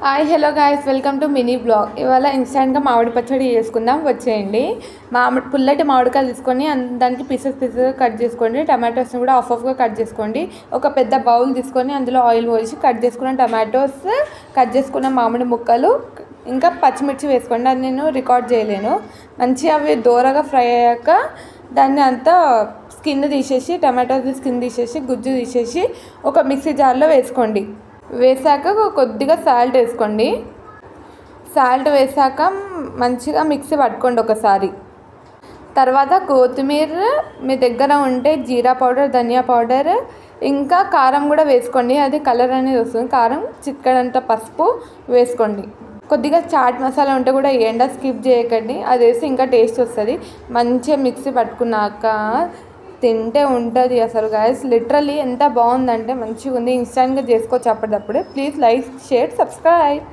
Hi hello guys, welcome to mini blog. ఇవాళ ఇన్స్టాంట్గా మామిడి పచ్చడి చేసుకుందాం, వచ్చేయండి. పుల్లటి మామిడికాయలు తీసుకొని దానికి పీసెస్ కట్ చేసుకోండి. టమాటోస్ని కూడా హాఫ్గా కట్ చేసుకోండి. ఒక పెద్ద బౌల్ తీసుకొని అందులో ఆయిల్ పోసి కట్ చేసుకున్న టమాటోస్, కట్ చేసుకున్న మామిడి ముక్కలు, ఇంకా పచ్చిమిర్చి వేసుకోండి. అది నేను రికార్డ్ చేయలేను. మంచిగా అవి దోరగా ఫ్రై అయ్యాక దాన్ని అంతా స్కిన్ తీసేసి, టమాటోస్ స్కిన్ తీసేసి, గుజ్జు తీసేసి ఒక మిక్సీ జార్లో వేసుకోండి. వేసాక కొద్దిగా సాల్ట్ వేసుకోండి. సాల్ట్ వేసాక మంచిగా మిక్సీ పట్టుకోండి ఒకసారి. తర్వాత కొత్తిమీర, మీ దగ్గర ఉంటే జీరా పౌడర్, ధనియా పౌడర్, ఇంకా కారం కూడా వేసుకోండి. అది కలర్ అనేది వస్తుంది. కారం, చిటికెడంత పసుపు వేసుకోండి. కొద్దిగా చాట్ మసాలా ఉంటే కూడా వేయండి, స్కిప్ చేయకండి. అది వేసి ఇంకా టేస్ట్ వస్తుంది. మంచిగా మిక్సీ పట్టుకున్నాక తింటే ఉంటుంది అసలు గాయస్. లిటరల్లీ ఎంత బాగుందంటే మంచిగా ఉంది. ఇన్స్టాంట్గా చేసుకోవచ్చు అప్పటిదప్పుడే. Please like, share, subscribe.